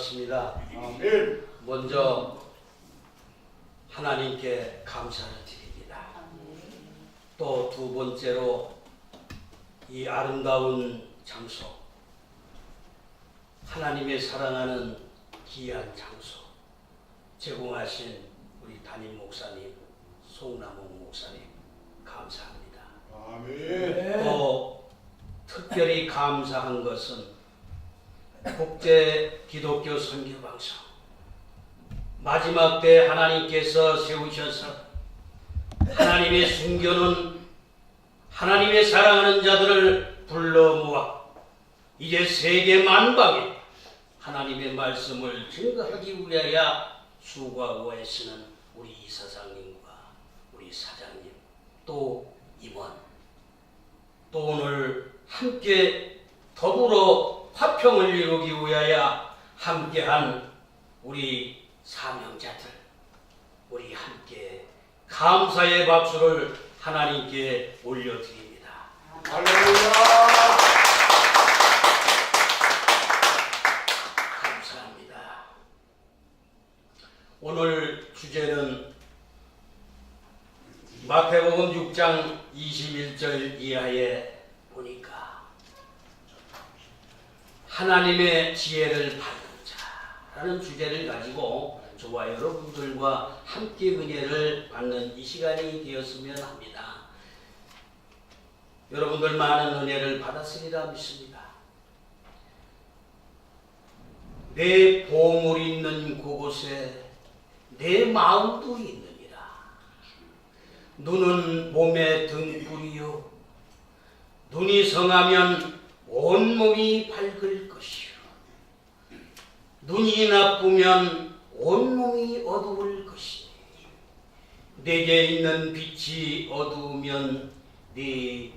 반갑습니다. 아멘. 먼저 하나님께 감사를 드립니다. 또 두 번째로 이 아름다운 장소, 하나님의 사랑하는 귀한 장소 제공하신 우리 담임 목사님, 송남홍 목사님 감사합니다. 아멘. 또 특별히 감사한 것은 국제 기독교 선교방송 마지막 때 하나님께서 세우셔서 하나님의 순교는 하나님의 사랑하는 자들을 불러 모아 이제 세계 만방에 하나님의 말씀을 증거하기 위하여 수고하고 애쓰는 우리 이사장님과 우리 사장님 또 임원 또 오늘 함께 더불어 화평을 이루기 위하여 함께한 우리 사명자들 우리 함께 감사의 박수를 하나님께 올려드립니다. 할렐루야. 감사합니다. 오늘 주제는 마태복음 6장 21절 이하에 보니까 하나님의 지혜를 받는 자라는 주제를 가지고 저와 여러분들과 함께 은혜를 받는 이 시간이 되었으면 합니다. 여러분들 많은 은혜를 받았으리라 믿습니다. 내 보물 있는 그곳에 내 마음도 있느니라. 눈은 몸의 등불이요 눈이 성하면 온몸이 밝을 것이요 눈이 나쁘면 온몸이 어두울 것이니 내게 있는 빛이 어두우면 네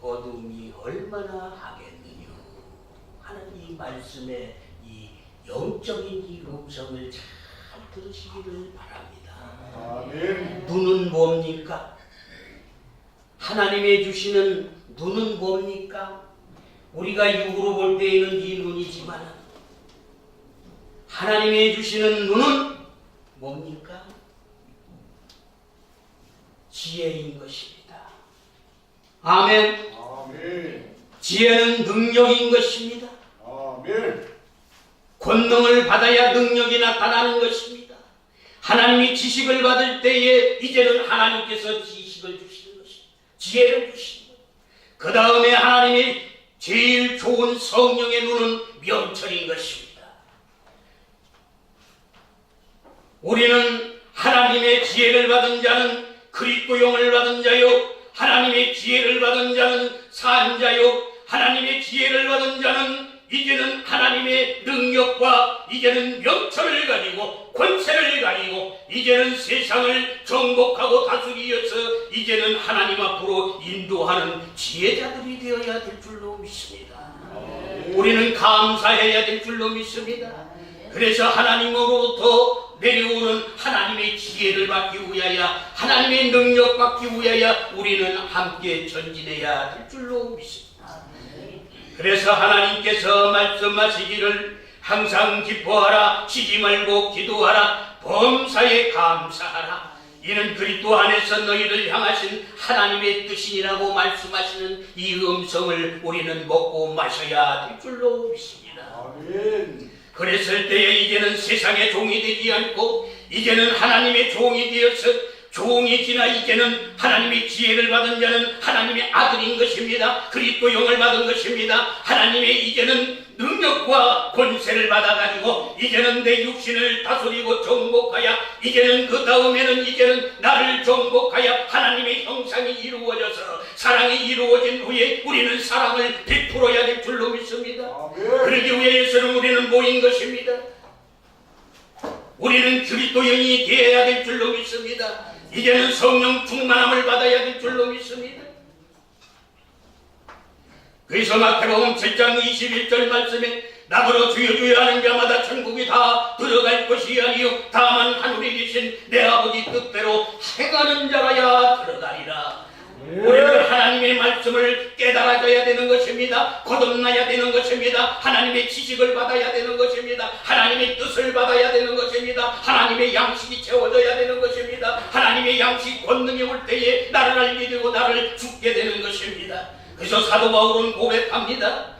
어둠이 얼마나 하겠느냐 하는 이 말씀의 이 영적인 이 음성을 잘 들으시기를 바랍니다. 아멘. 눈은 뭡니까? 하나님이 주시는 눈은 뭡니까? 우리가 육으로 볼 때에는 이 눈이지만 하나님이 주시는 눈은 뭡니까? 지혜인 것입니다. 아멘. 아멘. 지혜는 능력인 것입니다. 아멘. 권능을 받아야 능력이 나타나는 것입니다. 하나님이 지식을 받을 때에 이제는 하나님께서 지식을 주시는 것입니다. 지혜를 주시는 것입니다. 그 다음에 하나님이 제일 좋은 성령의 눈은 명철인 것입니다. 우리는 하나님의 지혜를 받은 자는 그리스도용을 받은 자요 하나님의 지혜를 받은 자는 산 자요 하나님의 지혜를 받은 자는 이제는 하나님의 능력과 이제는 명철을 가지고 권세를 가지고 이제는 세상을 정복하고 다스리어서 이제는 하나님 앞으로 인도하는 지혜자들이 되어야 될 줄로 믿습니다. 우리는 감사해야 될 줄로 믿습니다. 그래서 하나님으로부터 내려오는 하나님의 지혜를 받기 위하여 하나님의 능력 받기 위하여 우리는 함께 전진해야 될 줄로 믿습니다. 그래서 하나님께서 말씀하시기를 항상 기뻐하라 쉬지 말고 기도하라 범사에 감사하라 이는 그리스도 안에서 너희를 향하신 하나님의 뜻이라고 말씀하시는 이 음성을 우리는 먹고 마셔야 될 줄로 믿습니다. 아멘. 그랬을 때에 이제는 세상의 종이 되지 않고 이제는 하나님의 종이 되어서 종이 지나 이제는 하나님의 지혜를 받은 자는 하나님의 아들인 것입니다. 그리스도 영을 받은 것입니다. 하나님의 이제는 능력과 권세를 받아가지고 이제는 내 육신을 다스리고 정복하여 이제는 그 다음에는 이제는 나를 정복하여 하나님의 형상이 이루어져서 사랑이 이루어진 후에 우리는 사랑을 베풀어야 될 줄로 믿습니다. 그러기 위해서는 우리는 뭐인 것입니다? 우리는 그리스도 영이 되어야 될 줄로 믿습니다. 이제는 성령 충만함을 받아야 될 줄로 믿습니다. 그래서 마태복음 7장 21절 말씀에 나더러 주여 주여 하는 자마다 천국이 다 들어갈 것이 아니요 다만 하늘에 계신 내 아버지 뜻대로 행하는 자라야 들어가리라. 우리는 하나님의 말씀을 깨달아져야 되는 것입니다. 거듭나야 되는 것입니다. 하나님의 지식을 받아야 되는 것입니다. 것입니다. 하나님의 뜻을 받아야 되는 것입니다. 하나님의 양식이 채워져야 되는 것입니다. 하나님의 양식 권능이 올 때에 나를 알게 되고 나를 죽게 되는 것입니다. 그래서 사도 바울은 고백합니다.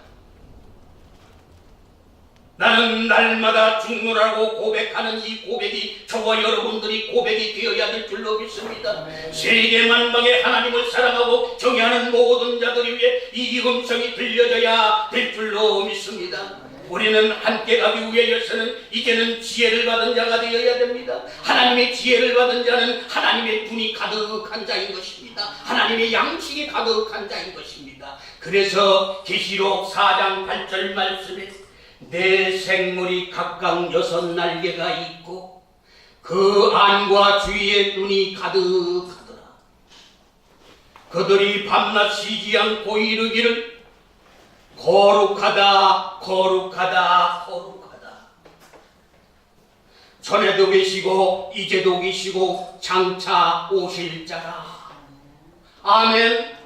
나는 날마다 죽노라고 고백하는 이 고백이 저와 여러분들이 고백이 되어야 될 줄로 믿습니다. 세계 만방에 하나님을 사랑하고 경외하는 모든 자들이 위해 이 음성이 들려져야 될 줄로 믿습니다. 우리는 함께 가기 위해서는 이제는 지혜를 받은 자가 되어야 됩니다. 하나님의 지혜를 받은 자는 하나님의 눈이 가득한 자인 것입니다. 하나님의 양식이 가득한 자인 것입니다. 그래서 계시록 4장 8절 말씀에 내 생물이 각각 6날개가 있고 그 안과 주위에 눈이 가득하더라. 그들이 밤낮 쉬지 않고 이르기를 거룩하다 거룩하다 거룩하다. 전에도 계시고 이제도 계시고 장차 오실 자라. 아멘.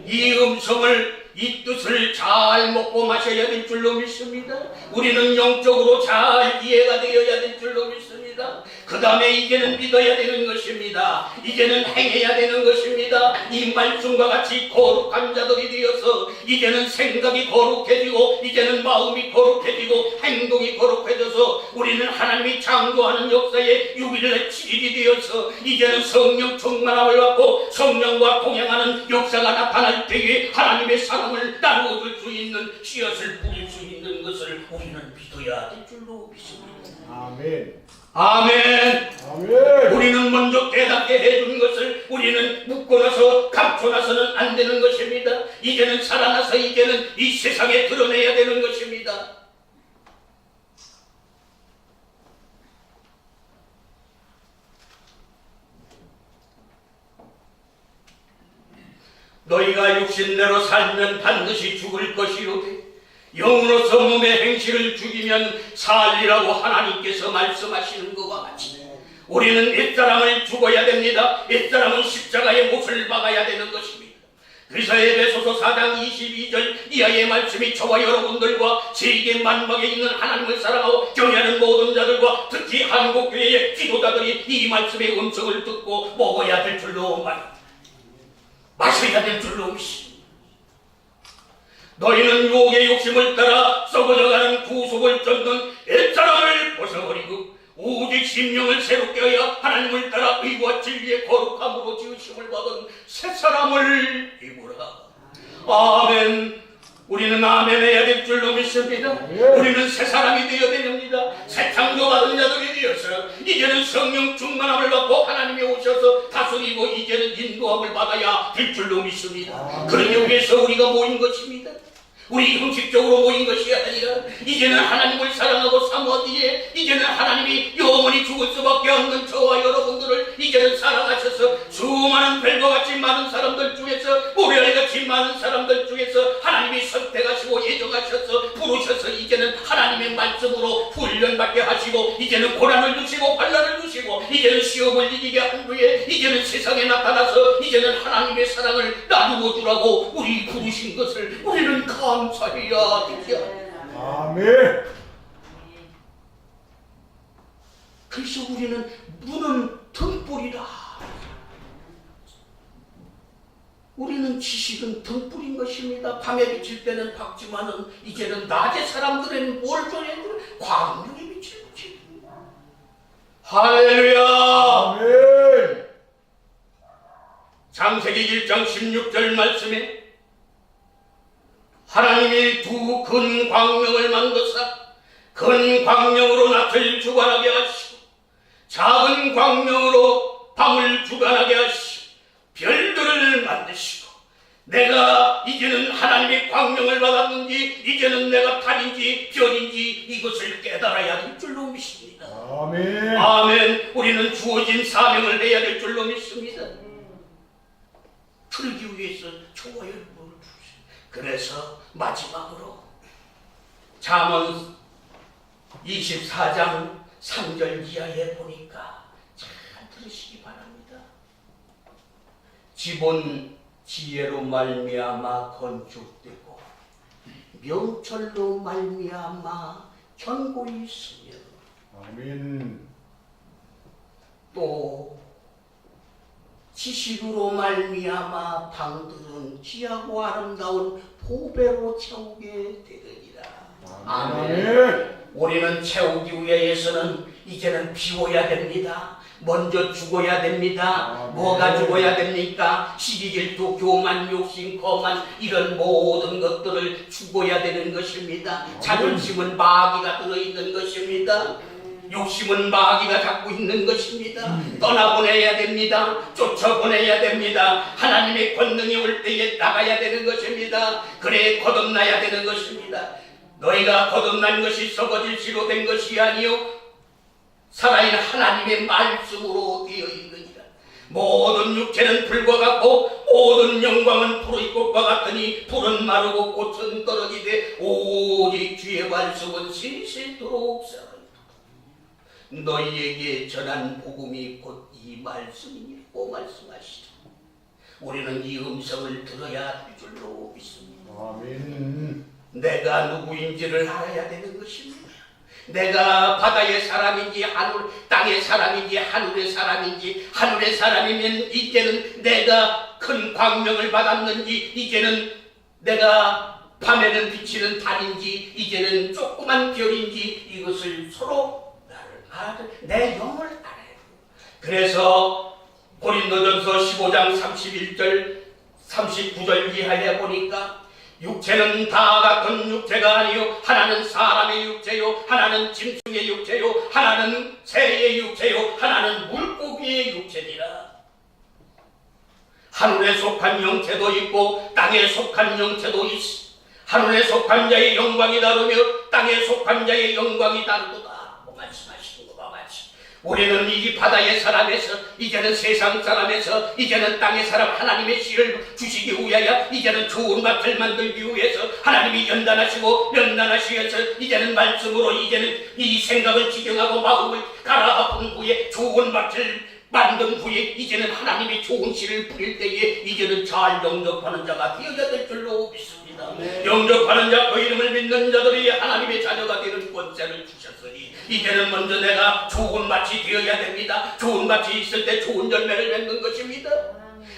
이 음성을 이 뜻을 잘 먹고 마셔야 될 줄로 믿습니다. 우리는 영적으로 잘 이해가 되어야 될 줄로 믿습니다. 그 다음에 이제는 믿어야 되는 것입니다. 이제는 행해야 되는 것입니다. 이 말씀과 같이 거룩한 자들이 되어서 이제는 생각이 거룩해지고 이제는 마음이 거룩해지고 행동이 거룩해져서 우리는 하나님이 창조하는 역사에 6일날 7일이 되어서 이제는 성령 충만함을 받고 성령과 동행하는 역사가 나타날 때에 하나님의 사랑을 나누어줄 수 있는 씨앗을 뿌릴 수 있는 것을 우리는 믿어야 될 줄로 믿습니다. 아멘. 아멘. 아멘. 우리는 먼저 깨닫게 해준 것을 우리는 묻고 나서 감춰 나서는 안 되는 것입니다. 이제는 살아나서 이제는 이 세상에 드러내야 되는 것입니다. 너희가 육신대로 살면 반드시 죽을 것이로되 영으로서 몸의 행실을 죽이면 살리라고 하나님께서 말씀하시는 것과 같이 우리는 옛사람을 죽어야 됩니다. 옛사람은 십자가의 못을 박아야 되는 것입니다. 그래서 에베소서 4장 22절 이하의 말씀이 저와 여러분들과 세계 만방에 있는 하나님을 사랑하고 경외하는 모든 자들과 특히 한국교회의 지도자들이 이 말씀의 음성을 듣고 먹어야 될 줄로 마셔야 될 줄로 믿습니다. 너희는 유혹의 욕심을 따라 썩어져가는 구속을 쫓는 옛사람을 벗어버리고 오직 심령을 새롭게 하여 하나님을 따라 의와 진리의 거룩함으로 지으심을 받은 새사람을 입으라. 아멘. 우리는 아멘 해야 될 줄로 믿습니다. 우리는 새 사람이 되어야 됩니다. 새 창조받은 자들이 되어서 이제는 성령 충만함을 받고 하나님이 오셔서 다스리고 이제는 인도함을 받아야 될 줄로 믿습니다. 그러기 위해서 우리가 모인 것입니다. 우리 형식적으로 모인 것이 아니라 이제는 하나님을 사랑하고 사모하기에 이제는 하나님이 영원히 죽을 수밖에 없는 저와 여러분들을 이제는 사랑하셔서 수많은 별과 같이 많은 사람들 중에서 모래알같이 많은 사람들 중에서 하나님이 선택하시고 예정하셔서 부르셔서 이제는 하나님의 말씀으로 훈련받게 하시고 이제는 고난을 주시고 환난을 주시고 이제는 시험을 이기게 한 후에 이제는 세상에 나타나서 이제는 하나님의 사랑을 나누어 주라고 우리 부르신 것을 우리는 감사해야 되죠. 아멘. 그래서 우리는 눈은 등불이다. 우리는 지식은 등불인 것입니다. 밤에 비칠 때는 밝지만은 이제는 낮에 사람들은 뭘 줘야 돼? 광명이 비칠 것입니다. 할렐루야. 아멘. 창세기 1장 16절 말씀에 하나님이 두 큰 광명을 만드사 큰 광명으로 낮을 주관하게 하시고 작은 광명으로 밤을 주관하게 하시고 별들을 만드시고 내가 이제는 하나님의 광명을 받았는지 이제는 내가 달인지 별인지 이것을 깨달아야 될 줄로 믿습니다. 아멘. 아멘. 우리는 주어진 사명을 해야 될 줄로 믿습니다. 풀기 위해서 저와 여러분을 주세요. 그래서 마지막으로 잠언 24장 3절 이하에 보니까 잘 들으시기 바랍니다. 집은 지혜로 말미암아 건축되고 명철로 말미암아 견고히 있으며 아멘. 또 지식으로 말미암아 방들은 귀하고 아름다운 보배로 채우게 되느니라. 아멘. 우리는 채우기 위해서는 이제는 비워야 됩니다. 먼저 죽어야 됩니다. 뭐가 죽어야 됩니까? 시기질투, 교만, 욕심, 거만 이런 모든 것들을 죽어야 되는 것입니다. 자존심은 마귀가 들어있는 것입니다. 욕심은 마귀가 갖고 있는 것입니다. 떠나보내야 됩니다. 쫓아보내야 됩니다. 하나님의 권능이 올 때에 나가야 되는 것입니다. 그래 거듭나야 되는 것입니다. 너희가 거듭난 것이 썩어질지로 된 것이 아니요 살아있는 하나님의 말씀으로 되어 있느니라. 모든 육체는 불과 같고 모든 영광은 푸른 꽃과 같으니 풀은 마르고 꽃은 떨어지되 오직 주의 말씀은 실실토록 살아있다. 너희에게 전한 복음이 곧 이 말씀이니고 말씀하시죠. 우리는 이 음성을 들어야 할 줄로 믿습니다. 아멘. 내가 누구인지를 알아야 되는 것입니다. 내가 바다의 사람인지 땅의 사람인지 하늘의 사람인지 하늘의 사람이면 이제는 내가 큰 광명을 받았는지 이제는 내가 밤에는 비치는 달인지 이제는 조그만 별인지 이것을 서로 내 영을 알아요. 그래서 고린도전서 15장 31절 39절 이하에 보니까 육체는 다 같은 육체가 아니요 하나는 사람의 육체요 하나는 짐승의 육체요 하나는 새의 육체요 하나는 물고기의 육체니라. 하늘에 속한 영체도 있고 땅에 속한 영체도 있어. 하늘에 속한 자의 영광이 다르며 땅에 속한 자의 영광이 다르도다. 말씀하시는 것과 같이 우리는 이 바다의 사람에서 이제는 세상 사람에서 이제는 땅의 사람 하나님의 씨를 주시기 위하여 이제는 좋은 밭을 만들기 위해서 하나님이 연단하시고 면단하시면서 이제는 말씀으로 이제는 이 생각을 지경하고 마음을 갈아엎은 후에 좋은 밭을 만든 후에 이제는 하나님의 좋은 씨를 뿌릴 때에 이제는 잘 영접하는 자가 되어야 될 줄로 믿습니다. 영접하는 자 그 이름을 믿는 자들이 하나님의 자녀가 되는 권세를 주셨으니 이제는 먼저 내가 좋은 밭이 되어야 됩니다. 좋은 밭이 있을 때 좋은 열매를 맺는 것입니다.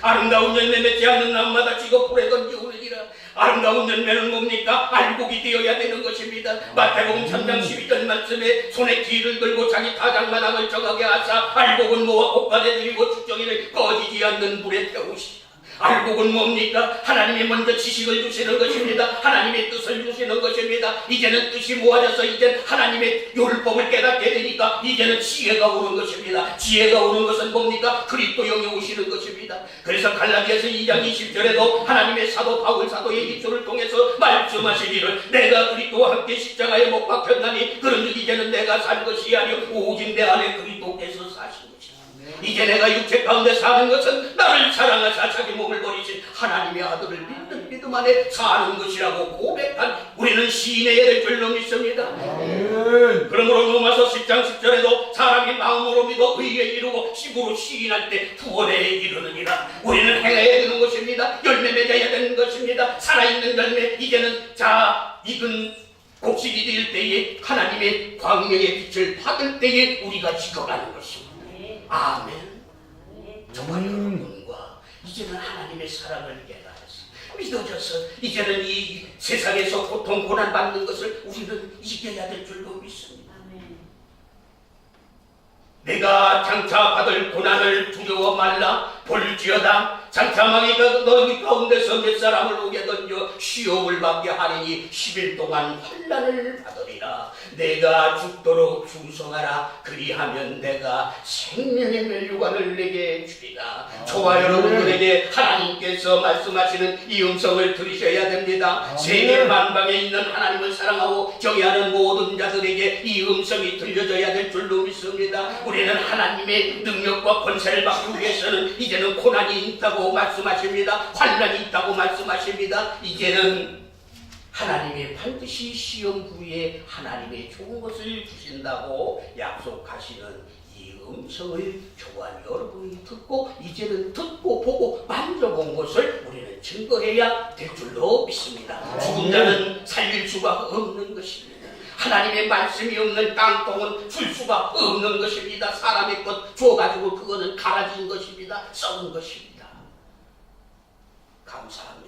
아름다운 열매 맺지 않는 나무마다 찍어 불에 던지우느니라. 아름다운 열매는 뭡니까? 알곡이 되어야 되는 것입니다. 마태복음 3장 12절 말씀에 손에 기를 들고 자기 타작마당을 정하게 하사 알곡은 모아 볶아내 드리고 축정이를 꺼지지 않는 불에 태우시라. 알곡은 뭡니까? 하나님이 먼저 지식을 주시는 것입니다. 하나님의 뜻을 주시는 것입니다. 이제는 뜻이 모아져서 이제 하나님의 율법을 깨닫게 되니까 이제는 지혜가 오는 것입니다. 지혜가 오는 것은 뭡니까? 그리스도 영이 오시는 것입니다. 그래서 갈라디아서 2장 20절에도 하나님의 사도 바울 사도의 기초를 통해서 말씀하시기를 내가 그리스도와 함께 십자가에 못 박혔나니 그런즉 이제는 내가 살 것이 아니요 오직 내 안에 그리스도께서 사신 것이다. 이제 내가 육체 가운데 사는 것은 나를 사랑하사 자기 몸을 버리신 하나님의 아들을 믿는 믿음 안에 사는 것이라고 고백한 우리는 시인해야 될 줄로 믿습니다. 아멘. 그러므로 로마서 10장 10절에도 사람이 마음으로 믿어 의에 이르고 입으로 시인할 때 구원에 이르느니라. 우리는 행해야 되는 것입니다. 열매 맺어야 되는 것입니다. 살아있는 열매 이제는 익은 곡식이 될 때에 하나님의 광명의 빛을 받을 때에 우리가 익어가는 것입니다. 아멘. 정말 여러분과 이제는 하나님의 사랑을 깨달아서 믿어져서 이제는 이 세상에서 고통 고난 받는 것을 우리는 이겨야 될 줄로 믿습니다. 내가 장차 받을 고난을 두려워 말라. 볼지어다 장차망이가 너희 가운데서 몇 사람을 오게 던져 시험을 받게 하리니 10일 동안 환난을 받으리라. 내가 죽도록 충성하라. 그리하면 내가 생명의 멸류관을 내게 주리라. 저와 여러분들에게 하나님께서 말씀하시는 이 음성을 들으셔야 됩니다. 세계 만방에 있는 하나님을 사랑하고 경외하는 모든 자들에게 이 음성이 들려져야 될 줄로 믿습니다. 우리는 하나님의 능력과 권세를 받기 위해서는 이제는 고난이 있다고 말씀하십니다. 환난이 있다고 말씀하십니다. 이제는 하나님의 반드시 시험 후에 하나님의 좋은 것을 주신다고 약속하시는 이 음성을 저와 여러분이 듣고 이제는 듣고 보고 만져본 것을 우리는 증거해야 될 줄로 믿습니다. 죽은 자는 살릴 수가 없는 것입니다. 하나님의 말씀이 없는 땅콩은 줄 수가 없는 것입니다. 사람의 것 줘가지고 그거는 갈아진 것입니다. 썩은 것입니다. 감사합니다.